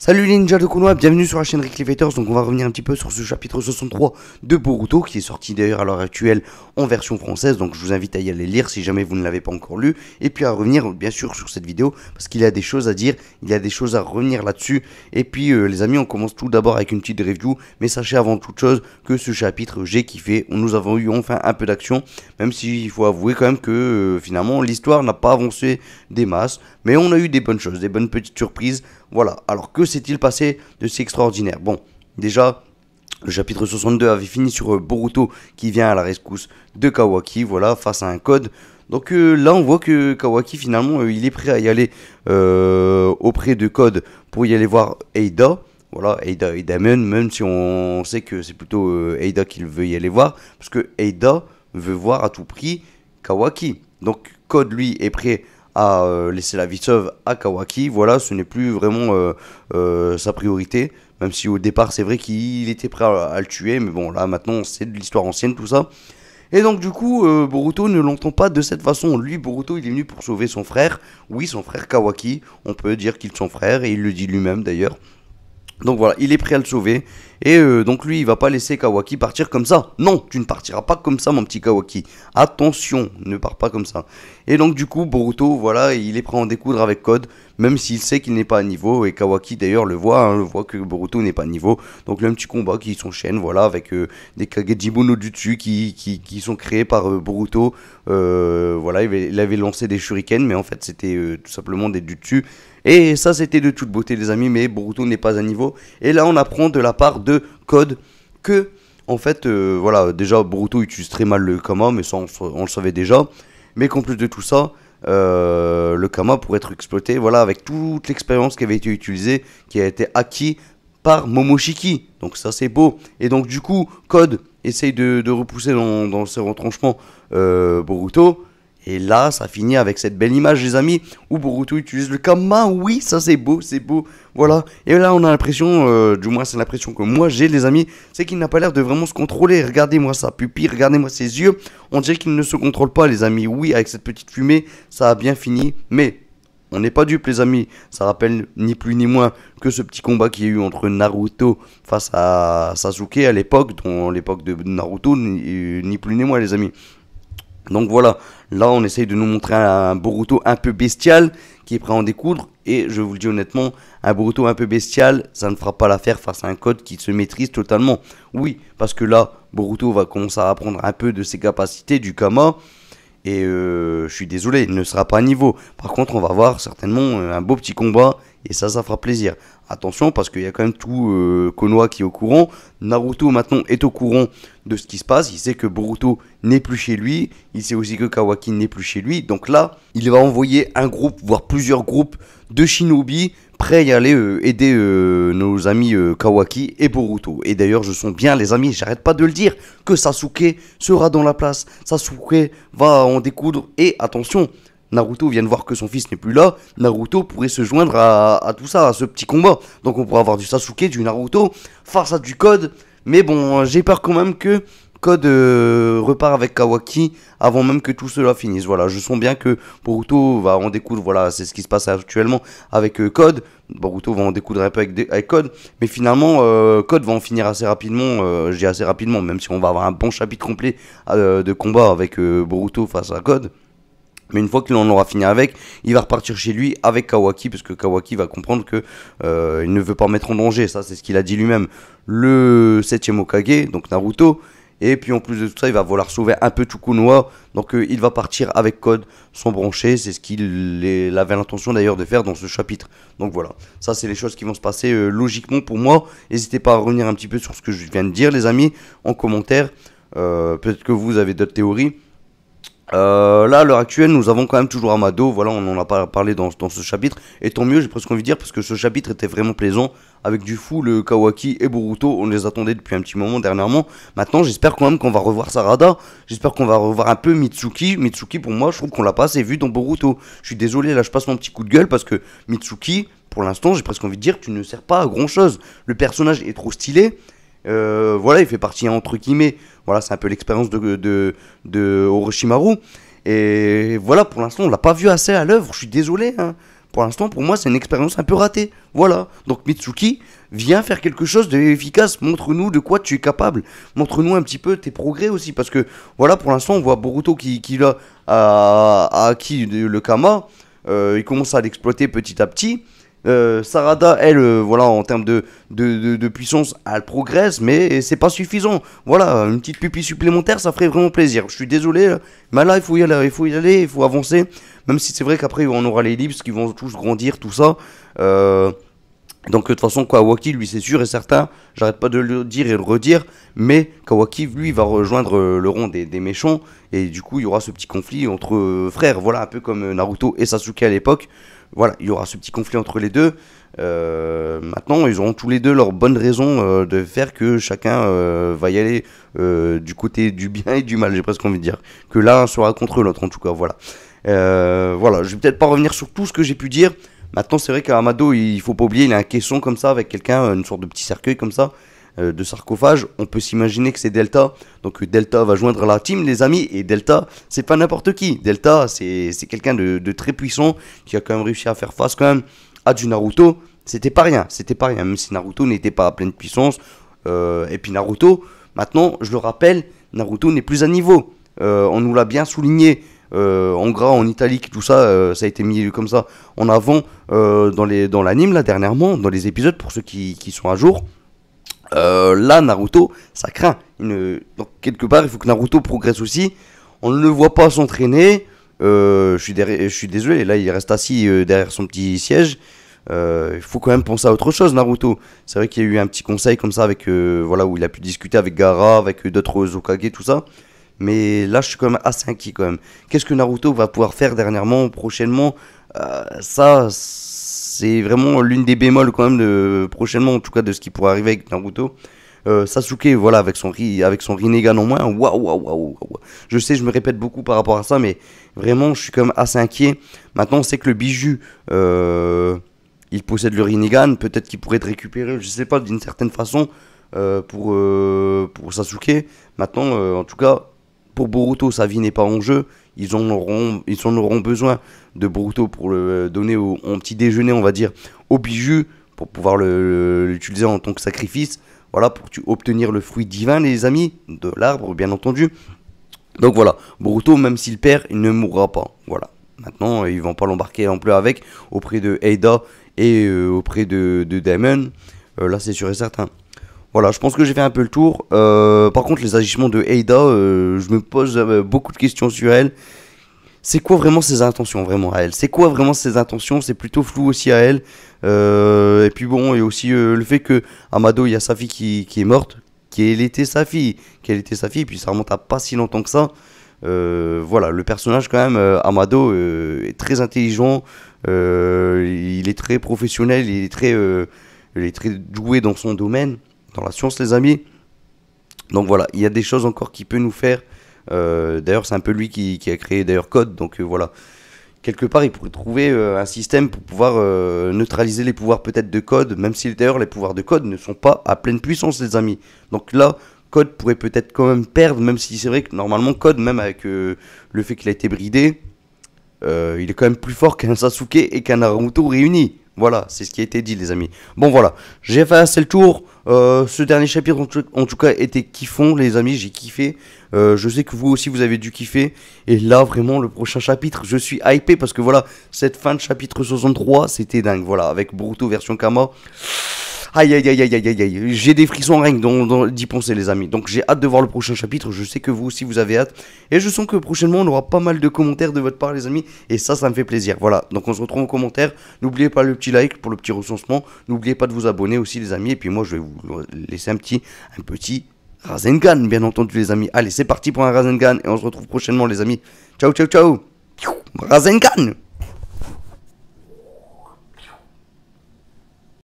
Salut les ninjas de Konoha, bienvenue sur la chaîne Rick Levators. Donc on va revenir un petit peu sur ce chapitre 63 de Boruto qui est sorti d'ailleurs à l'heure actuelle en version française. Donc je vous invite à y aller lire si jamais vous ne l'avez pas encore lu. Et puis à revenir bien sûr sur cette vidéo parce qu'il y a des choses à dire, il y a des choses à revenir là-dessus. Et puis les amis, on commence tout d'abord avec une petite review. Mais sachez avant toute chose que ce chapitre j'ai kiffé. Nous avons eu enfin un peu d'action. Même s'il faut avouer quand même que finalement l'histoire n'a pas avancé des masses. Mais on a eu des bonnes choses, des bonnes petites surprises. Voilà, alors que s'est-il passé de si extraordinaire? Bon, déjà, le chapitre 62 avait fini sur Boruto qui vient à la rescousse de Kawaki, voilà, face à un code. Donc là, on voit que Kawaki, finalement, il est prêt à y aller auprès de Code pour y aller voir Eida. Voilà, Eida même si on sait que c'est plutôt Eida qui veut y aller voir, parce que Eida veut voir à tout prix Kawaki. Donc Code, lui, est prêt à laisser la vie sauve à Kawaki. Voilà, ce n'est plus vraiment sa priorité, même si au départ c'est vrai qu'il était prêt à le tuer, mais bon là maintenant c'est de l'histoire ancienne tout ça. Et donc du coup Boruto ne l'entend pas de cette façon. Lui, Boruto, il est venu pour sauver son frère, oui, son frère Kawaki, on peut dire qu'il est son frère et il le dit lui-même d'ailleurs. Donc voilà, il est prêt à le sauver. Et donc lui, il va pas laisser Kawaki partir comme ça. Non, tu ne partiras pas comme ça, mon petit Kawaki. Attention, ne pars pas comme ça. Et donc du coup, Boruto, voilà, il est prêt à en découdre avec Code, même s'il sait qu'il n'est pas à niveau. Et Kawaki d'ailleurs le voit, le voit que Boruto n'est pas à niveau. Donc là, un petit combat qui s'enchaîne, voilà, avec des Kagejibo no Jutsu qui sont créés par Boruto. Voilà, il avait lancé des shurikens, mais en fait c'était tout simplement des Jutsu. Et ça, c'était de toute beauté, les amis, mais Boruto n'est pas à niveau. Et là, on apprend de la part de Code que, en fait, voilà, déjà, Boruto utilise très mal le Kama, mais ça, on le savait déjà. Mais qu'en plus de tout ça, le Kama pourrait être exploité, voilà, avec toute l'expérience qui avait été utilisée, qui a été acquis par Momoshiki. Donc ça, c'est beau. Et donc, du coup, Code essaye de repousser dans ses retranchements Boruto. Et là, ça finit avec cette belle image, les amis, où Boruto utilise le Kama. Oui, ça c'est beau, voilà. Et là, on a l'impression, du moins c'est l'impression que moi j'ai, les amis, c'est qu'il n'a pas l'air de vraiment se contrôler. Regardez-moi sa pupille, regardez-moi ses yeux. On dirait qu'il ne se contrôle pas, les amis. Oui, avec cette petite fumée, ça a bien fini. Mais on n'est pas dupes, les amis. Ça rappelle ni plus ni moins que ce petit combat qu'il y a eu entre Naruto face à Sasuke à l'époque, dans l'époque de Naruto, ni plus ni moins, les amis. Donc voilà, là on essaye de nous montrer un Boruto un peu bestial qui est prêt à en découdre. Et je vous le dis honnêtement, un Boruto un peu bestial, ça ne fera pas l'affaire face à un Code qui se maîtrise totalement. Oui, parce que là, Boruto va commencer à apprendre un peu de ses capacités du Kama. Et je suis désolé, il ne sera pas à niveau. Par contre, on va avoir certainement un beau petit combat. Et ça fera plaisir. Attention, parce qu'il y a quand même tout Konoha qui est au courant. Naruto maintenant est au courant de ce qui se passe. Il sait que Boruto n'est plus chez lui. Il sait aussi que Kawaki n'est plus chez lui. Donc là, il va envoyer un groupe, voire plusieurs groupes de shinobi prêts à aller aider nos amis Kawaki et Boruto. Et d'ailleurs, je sens bien, les amis, j'arrête pas de le dire, que Sasuke sera dans la place. Sasuke va en découdre. Et attention, Naruto vient de voir que son fils n'est plus là. Naruto pourrait se joindre à tout ça, à ce petit combat. Donc on pourrait avoir du Sasuke, du Naruto face à du Code. Mais bon, j'ai peur quand même que Code repart avec Kawaki avant même que tout cela finisse. Voilà, je sens bien que Boruto va en découdre. Voilà, c'est ce qui se passe actuellement avec Code. Boruto va en découdre un peu avec Code. Mais finalement, Code va en finir assez rapidement. Je dis assez rapidement, même si on va avoir un bon chapitre complet de combat avec Boruto face à Code. Mais une fois qu'il en aura fini avec, il va repartir chez lui avec Kawaki, parce que Kawaki va comprendre que il ne veut pas mettre en danger. Ça, c'est ce qu'il a dit lui-même. Le 7ème Hokage, donc Naruto. Et puis en plus de tout ça, il va vouloir sauver un peu tout Konoha. Donc il va partir avec Code sans brancher. C'est ce qu'il avait l'intention d'ailleurs de faire dans ce chapitre. Donc voilà, ça c'est les choses qui vont se passer logiquement pour moi. N'hésitez pas à revenir un petit peu sur ce que je viens de dire, les amis, en commentaire. Peut-être que vous avez d'autres théories. Là, à l'heure actuelle, nous avons quand même toujours Amado. Voilà, on en a pas parlé dans ce chapitre. Et tant mieux, j'ai presque envie de dire, parce que ce chapitre était vraiment plaisant. Avec du full Kawaki et Boruto. On les attendait depuis un petit moment dernièrement. Maintenant, j'espère quand même qu'on va revoir Sarada. J'espère qu'on va revoir un peu Mitsuki. Mitsuki, pour moi, je trouve qu'on l'a pas assez vu dans Boruto. Je suis désolé, là, je passe mon petit coup de gueule parce que Mitsuki, pour l'instant, j'ai presque envie de dire que tu ne sers pas à grand chose. Le personnage est trop stylé. Voilà, il fait partie entre guillemets. Voilà, c'est un peu l'expérience de Orochimaru. Et voilà, pour l'instant, on l'a pas vu assez à l'œuvre. Je suis désolé, hein. pour l'instant, pour moi, c'est une expérience un peu ratée. Voilà. Donc Mitsuki, viens faire quelque chose d'efficace. Montre-nous de quoi tu es capable. Montre-nous un petit peu tes progrès aussi. Parce que, voilà, pour l'instant, on voit Boruto qui là, a acquis le Kama. Il commence à l'exploiter petit à petit. Sarada, elle, voilà, en termes de puissance, elle progresse, mais c'est pas suffisant. Voilà, une petite pupille supplémentaire, ça ferait vraiment plaisir. Je suis désolé, mais là, il faut y aller, il faut avancer. Même si c'est vrai qu'après, on aura les Lips qui vont tous grandir, tout ça. Donc de toute façon, Kawaki, lui, c'est sûr et certain, j'arrête pas de le dire et le redire, mais Kawaki, lui, va rejoindre le rang des méchants, et du coup, il y aura ce petit conflit entre frères, voilà, un peu comme Naruto et Sasuke à l'époque. Voilà, il y aura ce petit conflit entre les deux. Maintenant, ils auront tous les deux leurs bonnes raisons de faire que chacun va y aller du côté du bien et du mal, j'ai presque envie de dire. Que l'un sera contre l'autre, en tout cas, voilà. Voilà, je vais peut-être pas revenir sur tout ce que j'ai pu dire. Maintenant, c'est vrai qu'Amado, il faut pas oublier, il a un caisson comme ça, avec quelqu'un, une sorte de petit cercueil comme ça, de sarcophage. On peut s'imaginer que c'est Delta. Donc Delta va joindre la team, les amis. Et Delta, c'est pas n'importe qui. Delta, c'est quelqu'un de très puissant, qui a quand même réussi à faire face quand même à du Naruto. C'était pas rien, même si Naruto n'était pas à pleine puissance. Et puis Naruto, maintenant, je le rappelle, Naruto n'est plus à niveau. On nous l'a bien souligné. En gras, en italique, tout ça, ça a été mis comme ça en avant dans l'anime là dernièrement, dans les épisodes pour ceux qui sont à jour. Là, Naruto, ça craint. Donc quelque part, il faut que Naruto progresse aussi. On ne le voit pas s'entraîner. Je suis désolé, là il reste assis derrière son petit siège. Il faut quand même penser à autre chose, Naruto. C'est vrai qu'il y a eu un petit conseil comme ça avec voilà, où il a pu discuter avec Gaara, avec d'autres Hokage, tout ça. Mais là, je suis quand même assez inquiet quand même. Qu'est-ce que Naruto va pouvoir faire dernièrement, prochainement Ça, c'est vraiment l'une des bémols quand même prochainement, en tout cas de ce qui pourrait arriver avec Naruto. Sasuke, voilà, avec son Rinnegan en moins. Waouh. Je sais, je me répète beaucoup par rapport à ça, mais vraiment, je suis quand même assez inquiet. Maintenant, on sait que le Biju, il possède le Rinnegan. Peut-être qu'il pourrait être récupéré, je sais pas, d'une certaine façon pour Sasuke. Maintenant, en tout cas, pour Boruto, sa vie n'est pas en jeu. Ils en auront besoin de Boruto pour le donner en petit déjeuner, on va dire, au Biju, pour pouvoir l'utiliser en tant que sacrifice. Voilà, pour obtenir le fruit divin, les amis, de l'arbre, bien entendu. Donc voilà, Boruto, même s'il perd, il ne mourra pas. Voilà. Maintenant, ils vont pas l'embarquer en plus avec, auprès de Eida et auprès de Daemon. Là, c'est sûr et certain. Voilà, je pense que j'ai fait un peu le tour. Par contre, les agissements de Eida, je me pose beaucoup de questions sur elle. C'est quoi vraiment ses intentions, vraiment, à elle? C'est quoi vraiment ses intentions? C'est plutôt flou aussi à elle. Et puis bon, il y a aussi le fait que Amado, il y a sa fille qui est morte, qu'elle était sa fille, et puis ça remonte à pas si longtemps que ça. Voilà, le personnage quand même, Amado, est très intelligent, il est très professionnel, il est très doué dans son domaine, dans la science, les amis. Donc voilà, il y a des choses encore qu'il peut nous faire. D'ailleurs, c'est un peu lui qui a créé d'ailleurs Code, donc voilà. Quelque part, il pourrait trouver un système pour pouvoir neutraliser les pouvoirs peut-être de Code, même si d'ailleurs les pouvoirs de Code ne sont pas à pleine puissance, les amis. Donc là, Code pourrait peut-être quand même perdre, même si c'est vrai que normalement Code, même avec le fait qu'il a été bridé, il est quand même plus fort qu'un Sasuke et qu'un Naruto réunis. Voilà, c'est ce qui a été dit, les amis. Bon, voilà, j'ai fait assez le tour. Ce dernier chapitre, en tout cas, était kiffant, les amis. J'ai kiffé. Je sais que vous aussi, vous avez dû kiffer. Et là, vraiment, le prochain chapitre, je suis hypé parce que voilà, cette fin de chapitre 63, c'était dingue. Voilà, avec Boruto version Kama. Aïe. J'ai des frissons rien que d'y penser, les amis. Donc j'ai hâte de voir le prochain chapitre. Je sais que vous aussi vous avez hâte. Et je sens que prochainement on aura pas mal de commentaires de votre part, les amis. Et ça me fait plaisir. Voilà. Donc on se retrouve en commentaire. N'oubliez pas le petit like pour le petit recensement. N'oubliez pas de vous abonner aussi, les amis. Et puis moi je vais vous laisser un petit Rasengan, bien entendu, les amis. Allez, c'est parti pour un Rasengan. Et on se retrouve prochainement, les amis. Ciao. Rasengan.